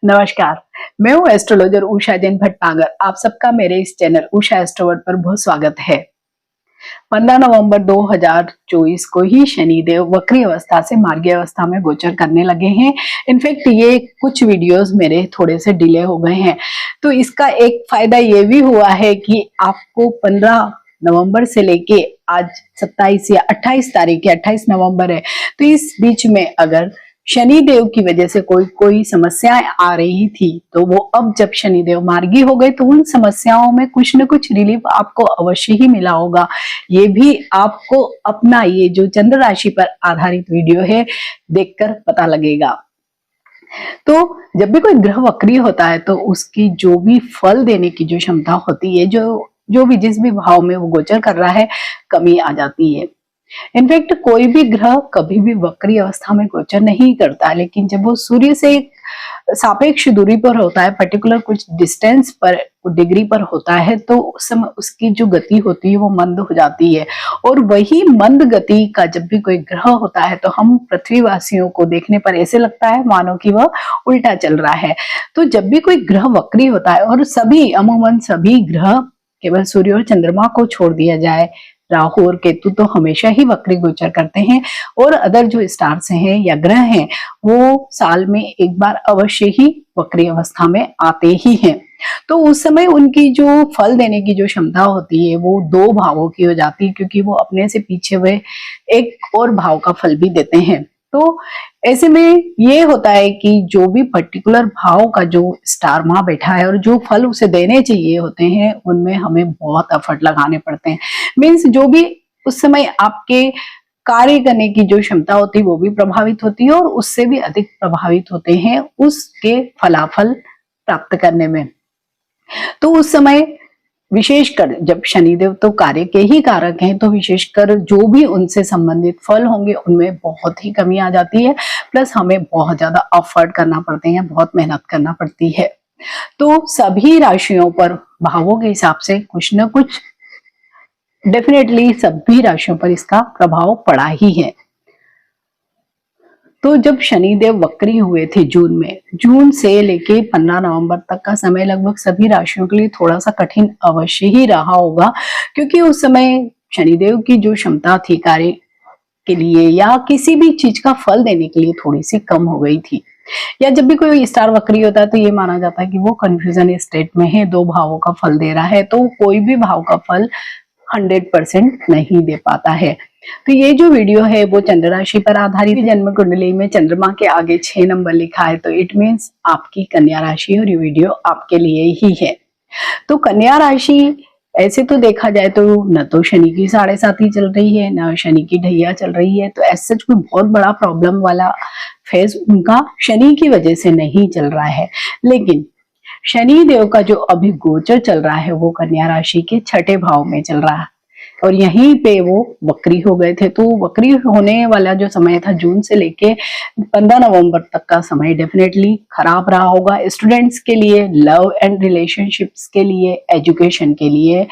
नमस्कार, मैं हूँ एस्ट्रोलॉजर उषा जैन भटनागर। आप सबका मेरे इस चैनल उषा एस्ट्रोवर्ड पर बहुत स्वागत है। 15 नवंबर 2024 को ही शनिदेव वक्री अवस्था से मार्गी अवस्था में गोचर करने लगे हैं। इनफैक्ट ये कुछ वीडियोस मेरे थोड़े से डिले हो गए हैं, तो इसका एक फायदा ये भी हुआ है कि आपको 15 नवंबर से लेके आज 27 या 28 तारीख है, 28 नवंबर है, तो इस बीच में अगर शनि देव की वजह से कोई समस्याएं आ रही थी, तो वो अब जब शनि देव मार्गी हो गए तो उन समस्याओं में कुछ न कुछ रिलीफ आपको अवश्य ही मिला होगा। ये भी आपको अपना ये जो चंद्र राशि पर आधारित वीडियो है देखकर पता लगेगा। तो जब भी कोई ग्रह वक्री होता है तो उसकी जो भी फल देने की जो क्षमता होती है, जो भी जिस भी भाव में वो गोचर कर रहा है, कमी आ जाती है। इनफैक्ट कोई भी ग्रह कभी भी वक्री अवस्था में गोचर नहीं करता, लेकिन जब वो सूर्य से एक सापेक्ष दूरी पर होता है, पर्टिकुलर कुछ डिस्टेंस पर, डिग्री पर होता है, तो उस समय उसकी जो गति होती है वो मंद हो जाती है। और वही मंद गति का जब भी कोई ग्रह होता है तो हम पृथ्वीवासियों को देखने पर ऐसे लगता है मानो कि वह उल्टा चल रहा है। तो जब भी कोई ग्रह वक्री होता है, और सभी अमूमन सभी ग्रह, केवल सूर्य और चंद्रमा को छोड़ दिया जाए, राहु और केतु तो हमेशा ही वक्री गोचर करते हैं, और अदर जो स्टार्स हैं या ग्रह हैं वो साल में एक बार अवश्य ही वक्री अवस्था में आते ही हैं। तो उस समय उनकी जो फल देने की जो क्षमता होती है वो दो भावों की हो जाती है, क्योंकि वो अपने से पीछे हुए एक और भाव का फल भी देते हैं। तो ऐसे में ये होता है कि जो भी पर्टिकुलर भाव का जो स्टार वहां बैठा है और जो फल उसे देने चाहिए होते हैं, उनमें हमें बहुत एफर्ट लगाने पड़ते हैं। मीन्स जो भी उस समय आपके कार्य करने की जो क्षमता होती है वो भी प्रभावित होती है, और उससे भी अधिक प्रभावित होते हैं उसके फलाफल प्राप्त करने में। तो उस समय विशेषकर जब शनिदेव तो कार्य के ही कारक हैं, तो विशेषकर जो भी उनसे संबंधित फल होंगे उनमें बहुत ही कमी आ जाती है। प्लस हमें बहुत ज्यादा एफर्ट करना पड़ते हैं, बहुत मेहनत करना पड़ती है। तो सभी राशियों पर भावों के हिसाब से कुछ न कुछ डेफिनेटली सभी राशियों पर इसका प्रभाव पड़ा ही है। तो जब शनिदेव वक्री हुए थे जून से लेके 15 नवंबर तक का समय लगभग सभी राशियों के लिए थोड़ा सा कठिन अवश्य ही रहा होगा, क्योंकि उस समय शनिदेव की जो क्षमता थी कार्य के लिए या किसी भी चीज का फल देने के लिए थोड़ी सी कम हो गई थी। या जब भी कोई स्टार वक्री होता है तो ये माना जाता है कि वो कंफ्यूजन स्टेट में है, दो भावों का फल दे रहा है, तो कोई भी भाव का फल 100% नहीं दे पाता है। तो ये जो वीडियो है वो चंद्र राशि पर आधारित, जन्म कुंडली में चंद्रमा के आगे 6 नंबर लिखा है, तो इट मीन्स आपकी कन्या राशि और ये वीडियो आपके लिए ही है। तो कन्या राशि ऐसे तो देखा जाए तो न तो शनि की 7.5 चल रही है, न शनि की ढैया चल रही है, तो ऐसा कोई बहुत बड़ा प्रॉब्लम वाला फेज उनका शनि की वजह से नहीं चल रहा है। लेकिन शनि देव का जो अभी गोचर चल रहा है वो कन्या राशि के 6ठे भाव में चल रहा है, और यहीं पे वो वक्री हो गए थे। तो वक्री होने वाला जो समय था जून से लेके 15 नवंबर तक का समय डेफिनेटली खराब रहा होगा स्टूडेंट्स के लिए, लव एंड रिलेशनशिप्स के लिए, एजुकेशन के लिए,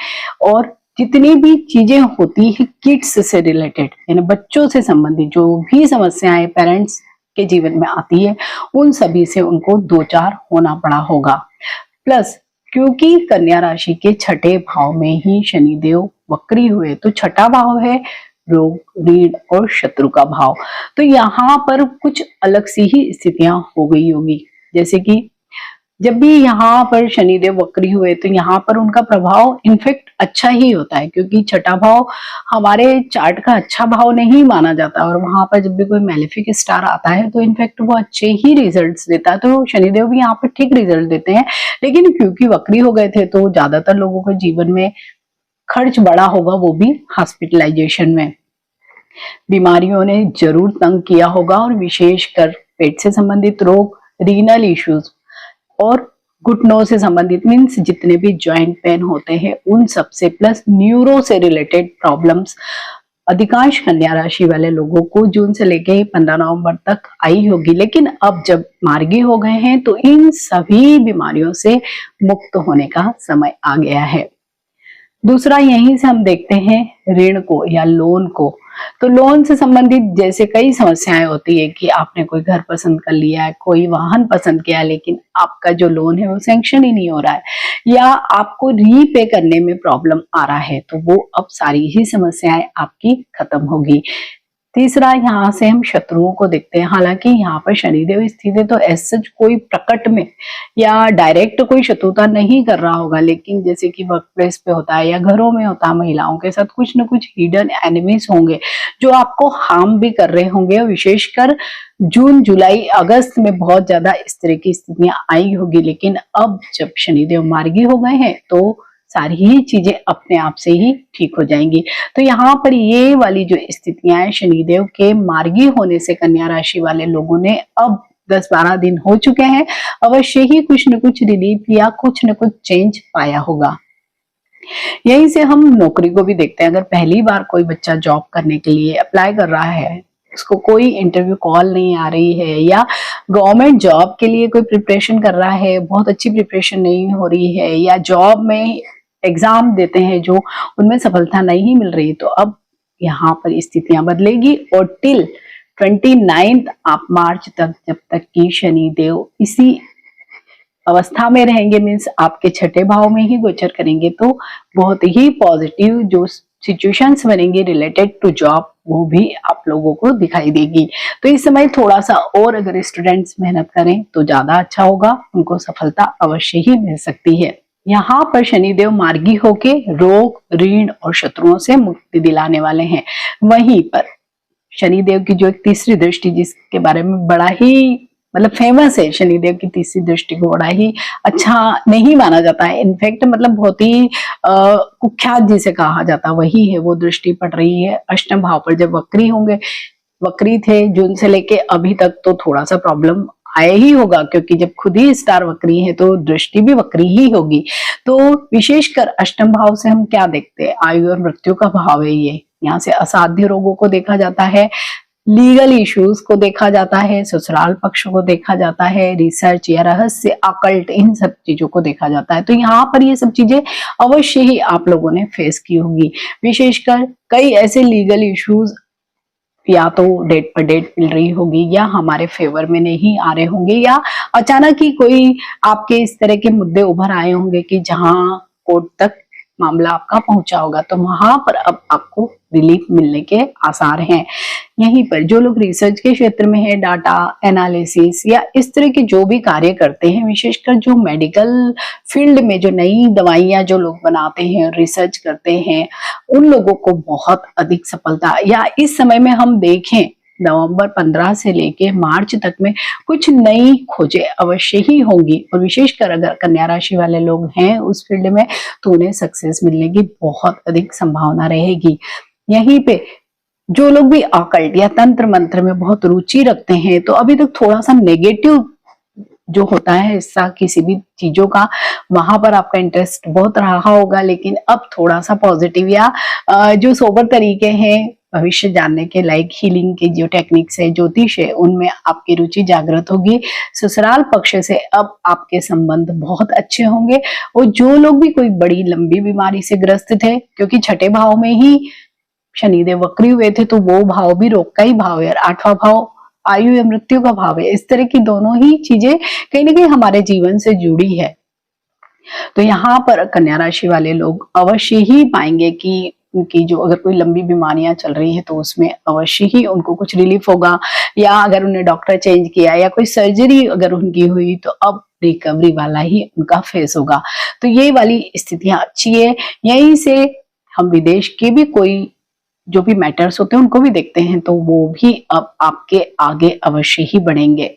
और जितनी भी चीजें होती है किड्स से रिलेटेड, यानी बच्चों से संबंधित जो भी समस्याएं पेरेंट्स के जीवन में आती है, उन सभी से उनको दो चार होना पड़ा होगा। प्लस क्योंकि कन्या राशि के 6ठे भाव में ही शनिदेव वक्री हुए, तो 6ठा भाव है रोग, ऋण और शत्रु का भाव। तो यहाँ पर कुछ अलग सी ही स्थितियां हो गई होगी। जैसे कि जब भी यहाँ पर शनिदेव वक्री हुए तो यहाँ पर उनका प्रभाव इनफेक्ट अच्छा ही होता है, क्योंकि 6ठा भाव हमारे चार्ट का अच्छा भाव नहीं माना जाता, और वहां पर जब भी कोई मैलेफिक स्टार आता है तो इनफेक्ट वो अच्छे ही रिजल्ट्स देता है। तो शनिदेव भी यहाँ पर ठीक रिजल्ट देते हैं, लेकिन क्योंकि वक्री हो गए थे तो ज्यादातर लोगों के जीवन में खर्च बड़ा होगा, वो भी हॉस्पिटलाइजेशन में। बीमारियों ने जरूर तंग किया होगा, और विशेषकर पेट से संबंधित रोग, रीनल इश्यूज और घुटनों से संबंधित, मीन्स जितने भी जॉइंट पेन होते हैं उन सब से, प्लस न्यूरो से रिलेटेड प्रॉब्लम्स अधिकांश कन्या राशि वाले लोगों को जून से लेके 15 नवंबर तक आई होगी। लेकिन अब जब मार्गी हो गए हैं तो इन सभी बीमारियों से मुक्त होने का समय आ गया है। दूसरा, यहीं से हम देखते हैं ऋण को या लोन को। तो लोन से संबंधित जैसे कई समस्याएं होती है कि आपने कोई घर पसंद कर लिया है, कोई वाहन पसंद किया, लेकिन आपका जो लोन है वो सैंक्शन ही नहीं हो रहा है, या आपको रीपे करने में प्रॉब्लम आ रहा है, तो वो अब सारी ही समस्याएं आपकी खत्म होगी। तीसरा, यहाँ से हम शत्रुओं को देखते हैं। हालांकि यहाँ पर शनिदेव स्थित है तो ऐसा कोई प्रकट में या डायरेक्ट कोई शत्रुता नहीं कर रहा होगा, लेकिन जैसे कि वर्क प्लेस पे होता है या घरों में होता है, महिलाओं के साथ कुछ न कुछ हिडन एनिमीज होंगे जो आपको हार्म भी कर रहे होंगे। विशेषकर जून, जुलाई, अगस्त में बहुत ज्यादा इस तरह की स्थितियां आई होगी, लेकिन अब जब शनिदेव मार्गी हो गए हैं तो सारी ही चीजें अपने आप से ही ठीक हो जाएंगी। तो यहाँ पर ये वाली जो स्थितियां हैं शनिदेव के मार्गी होने से कन्या राशि वाले लोगों ने अब 10-12 दिन हो चुके हैं, अवश्य ही कुछ न कुछ रिलीफ या कुछ न कुछ चेंज पाया होगा। यहीं से हम नौकरी को भी देखते हैं। अगर पहली बार कोई बच्चा जॉब करने के लिए अप्लाई कर रहा है, उसको कोई इंटरव्यू कॉल नहीं आ रही है, या गवर्नमेंट जॉब के लिए कोई प्रिपरेशन कर रहा है, बहुत अच्छी प्रिपरेशन नहीं हो रही है, या जॉब में एग्जाम देते हैं जो उनमें सफलता नहीं मिल रही, तो अब यहाँ पर स्थितियां बदलेगी। और टिल 29 आप मार्च तक, जब तक कि शनिदेव इसी अवस्था में रहेंगे, मीन्स आपके छठे भाव में ही गोचर करेंगे, तो बहुत ही पॉजिटिव जो सिचुएशंस बनेंगे रिलेटेड टू जॉब, वो भी आप लोगों को दिखाई देगी। तो इस समय थोड़ा सा और अगर स्टूडेंट्स मेहनत करें तो ज्यादा अच्छा होगा, उनको सफलता अवश्य ही मिल सकती है। यहाँ पर शनिदेव मार्गी होके रोग, ऋण और शत्रुओं से मुक्ति दिलाने वाले हैं। वहीं पर शनिदेव की जो एक तीसरी दृष्टि, जिसके बारे में बड़ा ही मतलब फेमस है, शनिदेव की तीसरी दृष्टि को बड़ा ही अच्छा नहीं माना जाता है, इनफैक्ट मतलब बहुत ही कुख्यात जिसे कहा जाता वही है, वो दृष्टि पड़ रही है अष्टम भाव पर। जब वक्री होंगे, वक्री थे जून से लेके अभी तक, तो थोड़ा सा प्रॉब्लम आया ही होगा, क्योंकि जब खुद ही स्टार वक्री है तो दृष्टि भी वक्री ही होगी। तो विशेषकर अष्टम भाव से हम क्या देखते हैं, आयु और मृत्यु का भाव है ये। यहाँ से असाध्य रोगों को देखा जाता है, लीगल इश्यूज को देखा जाता है, ससुराल पक्ष को देखा जाता है, रिसर्च या रहस्य, अकल्ट, इन सब चीजों को देखा जाता है। तो यहाँ पर ये सब चीजें अवश्य ही आप लोगों ने फेस की होगी। विशेषकर कई ऐसे लीगल इश्यूज या तो डेट पर डेट मिल रही होगी, या हमारे फेवर में नहीं आ रहे होंगे, या अचानक ही कोई आपके इस तरह के मुद्दे उभर आए होंगे कि जहां कोर्ट तक मामला आपका पहुंचा होगा, तो वहां पर अब आपको रिलीफ मिलने के आसार हैं। यहीं पर जो लोग रिसर्च के क्षेत्र में है, डाटा एनालिसिस या इस तरह के जो भी कार्य करते हैं, विशेषकर जो मेडिकल फील्ड में जो नई दवाइयां जो लोग बनाते हैं, रिसर्च करते हैं, उन लोगों को बहुत अधिक सफलता, या इस समय में हम देखें नवंबर 15 से लेके मार्च तक में कुछ नई खोजें अवश्य ही होंगी। और विशेषकर अगर कन्या राशि वाले लोग हैं उस फील्ड में, तो उन्हें सक्सेस मिलने की बहुत अधिक संभावना रहेगी। यहीं पे जो लोग भी अकल्ट या तंत्र मंत्र में बहुत रुचि रखते हैं, तो अभी तक थोड़ा सा नेगेटिव जो होता है हिस्सा किसी भी चीजों का, वहां पर आपका इंटरेस्ट बहुत रहा होगा, लेकिन अब थोड़ा सा पॉजिटिव या जो सोबर तरीके हैं भविष्य जानने के, लाइक हीलिंग के जो टेक्निक्स है, ज्योतिष है, उनमें आपकी रुचि जागृत होगी। ससुराल पक्ष से अब आपके संबंध बहुत अच्छे होंगे। और जो लोग भी कोई बड़ी लंबी बीमारी से ग्रस्त थे, क्योंकि छठे भाव में ही शनिदेव वक्री हुए थे, तो वो भाव भी रोग का ही भाव है, और आठवां भाव आयु या मृत्यु का भाव है। इस तरह की दोनों ही चीजें कहीं ना कहीं हमारे जीवन से जुड़ी है। तो यहाँ पर कन्या राशि वाले लोग अवश्य ही पाएंगे कि उनकी जो अगर कोई लंबी बीमारियां चल रही है तो उसमें अवश्य ही उनको कुछ रिलीफ होगा, या अगर उन्हें डॉक्टर चेंज किया या कोई सर्जरी अगर उनकी हुई, तो अब रिकवरी वाला ही उनका फेस होगा। तो ये वाली स्थितियां अच्छी है। यहीं से हम विदेश के भी कोई जो भी मैटर्स होते हैं उनको भी देखते हैं, तो वो भी अब आपके आगे अवश्य ही बढ़ेंगे।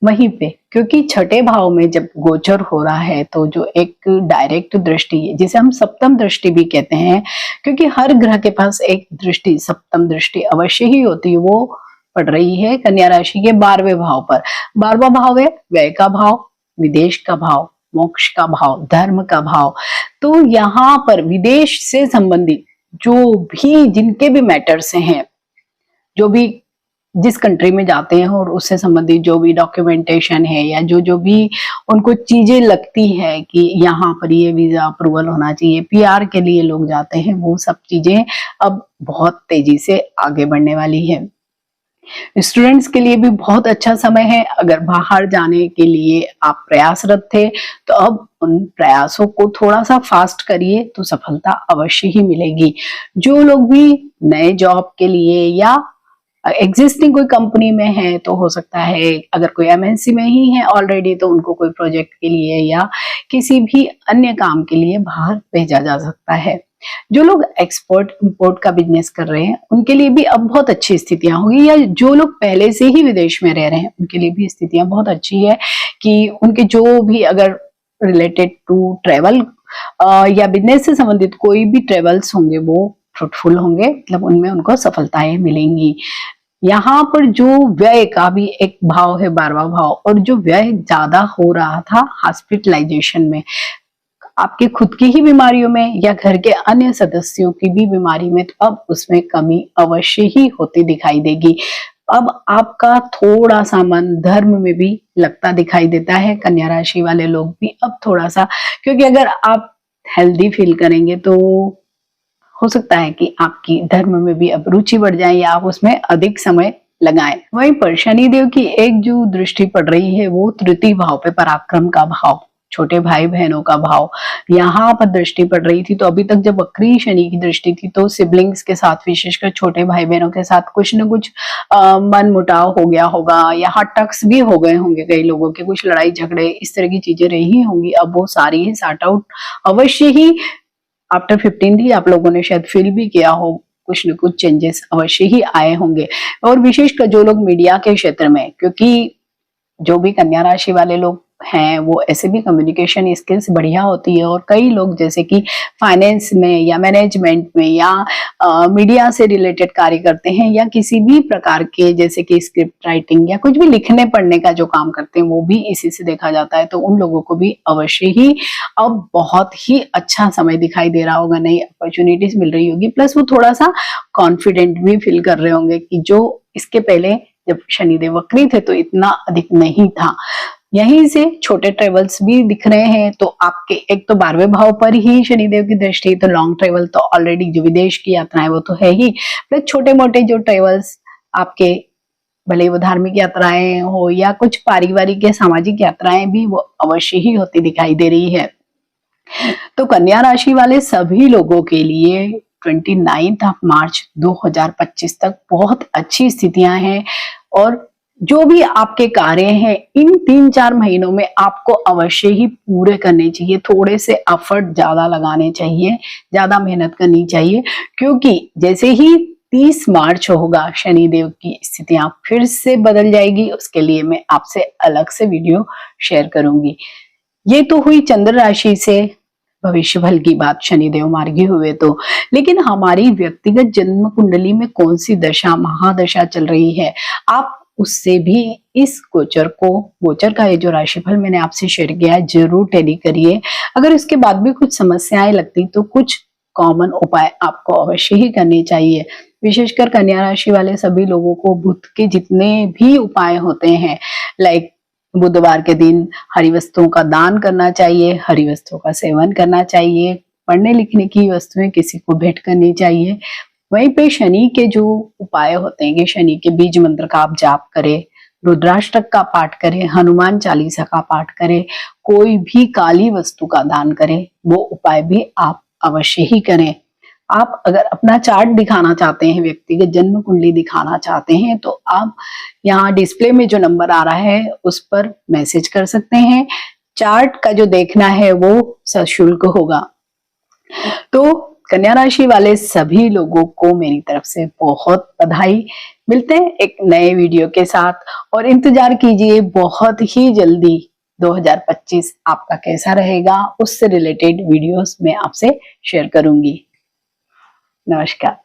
वहीं पे क्योंकि छठे भाव में जब गोचर हो रहा है, तो जो एक डायरेक्ट दृष्टि है जिसे हम सप्तम दृष्टि भी कहते हैं, क्योंकि हर ग्रह के पास एक दृष्टि, सप्तम दृष्टि अवश्य ही होती है, वो पड़ रही है कन्या राशि के 12वें भाव पर। 12वां भाव है व्यय का भाव, विदेश का भाव, मोक्ष का भाव, धर्म का भाव। तो यहाँ पर विदेश से संबंधित जो भी जिनके भी मैटर्स हैं, जो भी जिस कंट्री में जाते हैं और उससे संबंधित जो भी डॉक्यूमेंटेशन है या जो जो भी उनको चीजें लगती है कि यहाँ पर ये वीजा अप्रूवल होना चाहिए, पीआर के लिए लोग जाते हैं, वो सब चीजें अब बहुत तेजी से आगे बढ़ने वाली है। स्टूडेंट्स के लिए भी बहुत अच्छा समय है। अगर बाहर जाने के लिए आप प्रयासरत थे तो अब उन प्रयासों को थोड़ा सा फास्ट करिए तो सफलता अवश्य ही मिलेगी। जो लोग भी नए जॉब के लिए या एग्जिस्टिंग कोई कंपनी में है तो हो सकता है, अगर कोई एमएनसी में ही है ऑलरेडी तो उनको कोई प्रोजेक्ट के लिए या किसी भी अन्य काम के लिए बाहर भेजा जा सकता है। जो लोग एक्सपोर्ट इंपोर्ट का बिजनेस कर रहे हैं उनके लिए भी अब बहुत अच्छी स्थितियां होगी, या जो लोग पहले से ही विदेश में रह रहे हैं उनके लिए भी स्थितियां बहुत अच्छी है कि उनके जो भी अगर रिलेटेड टू ट्रेवल या बिजनेस से संबंधित कोई भी ट्रेवल्स होंगे वो फ्रूटफुल होंगे, मतलब उनमें उनको सफलताएं मिलेंगी। यहाँ पर जो व्यय का भी एक भाव है, 12वां भाव, और जो व्यय ज्यादा हो रहा था हॉस्पिटलाइजेशन में, आपके खुद की ही बीमारियों में या घर के अन्य सदस्यों की भी बीमारी में, तो अब उसमें कमी अवश्य ही होती दिखाई देगी। अब आपका थोड़ा सा मन धर्म में भी लगता दिखाई देता है। कन्या राशि वाले लोग भी अब थोड़ा सा, क्योंकि अगर आप हेल्दी फील करेंगे तो हो सकता है कि आपकी धर्म में भी अब रुचि बढ़ जाए या आप उसमें अधिक समय लगाएं। वहीं पर शनिदेव की एक जो दृष्टि पड़ रही है वो तृतीय भाव पे, पराक्रम का भाव, छोटे भाई बहनों का भाव, यहाँ पर दृष्टि पड़ रही थी। तो अभी तक जब वक्री शनि की दृष्टि थी तो सिबलिंग्स के साथ, विशेषकर छोटे भाई बहनों के साथ कुछ न कुछ मन मुटाव हो गया होगा, या टक्स भी हो गए होंगे कई लोगों के, कुछ लड़ाई झगड़े इस तरह की चीजें रही होंगी। अब वो सारी ही सॉर्ट आउट अवश्य ही आफ्टर 15 ही आप लोगों ने शायद फील भी किया हो, कुछ न कुछ चेंजेस अवश्य ही आए होंगे। और विशेषकर जो लोग मीडिया के क्षेत्र में, क्योंकि जो भी कन्या राशि वाले लोग हैं वो ऐसे भी कम्युनिकेशन स्किल्स बढ़िया होती है, और कई लोग जैसे कि फाइनेंस में या मैनेजमेंट में या मीडिया से रिलेटेड कार्य करते हैं, या किसी भी प्रकार के जैसे कि स्क्रिप्ट राइटिंग या कुछ भी लिखने पढ़ने का जो काम करते हैं वो भी इसी से देखा जाता है। तो उन लोगों को भी अवश्य ही अब बहुत ही अच्छा समय दिखाई दे रहा होगा, नई अपॉर्चुनिटीज मिल रही होगी, प्लस वो थोड़ा सा कॉन्फिडेंट भी फील कर रहे होंगे कि जो इसके पहले जब शनिदेव वक्री थे तो इतना अधिक नहीं था। यहीं से छोटे ट्रेवल्स भी दिख रहे हैं। तो आपके एक तो 12वें भाव पर ही शनिदेव की दृष्टि, तो लॉन्ग ट्रेवल तो ऑलरेडी जो विदेश की यात्राएं वो तो है ही, प्लस छोटे मोटे जो ट्रेवल्स आपके, भले वो धार्मिक यात्राएं हो या कुछ पारिवारिक या सामाजिक यात्राएं भी, वो अवश्य ही होती दिखाई दे रही है। तो कन्या राशि वाले सभी लोगों के लिए 29 मार्च 2025 तक बहुत अच्छी स्थितियां हैं, और जो भी आपके कार्य हैं इन 3-4 महीनों में आपको अवश्य ही पूरे करने चाहिए। थोड़े से एफर्ट ज्यादा लगाने चाहिए, ज्यादा मेहनत करनी चाहिए, क्योंकि जैसे ही 30 मार्च होगा शनिदेव की स्थितियां फिर से बदल जाएगी। उसके लिए मैं आपसे अलग से वीडियो शेयर करूंगी। ये तो हुई चंद्र राशि से भविष्य फल की बात, शनिदेव मार्गी हुए तो, लेकिन हमारी व्यक्तिगत जन्म कुंडली में कौन सी दशा, महादशा चल रही है, आप उससे भी इस गोचर का ये जो राशिफल मैंने आपसे शेयर किया है जरूर टैली करिए। अगर इसके बाद भी कुछ समस्याएं लगती तो कुछ कॉमन उपाय आपको अवश्य ही करने चाहिए। विशेषकर कन्या राशि वाले सभी लोगों को बुध के जितने भी उपाय होते हैं, लाइक बुधवार के दिन हरी वस्तुओं का दान करना चाहिए, हरी वस्तुओं का सेवन करना चाहिए, पढ़ने लिखने की वस्तुएं किसी को भेंट करनी चाहिए। वहीं पे शनि के जो उपाय होते हैं कि शनि के बीज मंत्र का आप जाप करें, रुद्राष्टक का पाठ करें, हनुमान चालीसा का पाठ करें, कोई भी काली वस्तु का दान करें, वो उपाय भी आप अवश्य ही करें। आप अगर अपना चार्ट दिखाना चाहते हैं, व्यक्तिगत जन्म कुंडली दिखाना चाहते हैं, तो आप यहाँ डिस्प्ले में जो नंबर आ रहा है उस पर मैसेज कर सकते हैं। चार्ट का जो देखना है वो सशुल्क होगा। तो कन्या राशि वाले सभी लोगों को मेरी तरफ से बहुत बधाई। मिलते हैं एक नए वीडियो के साथ, और इंतजार कीजिए बहुत ही जल्दी 2025 आपका कैसा रहेगा उससे रिलेटेड वीडियोस मैं आपसे शेयर करूंगी। नमस्कार।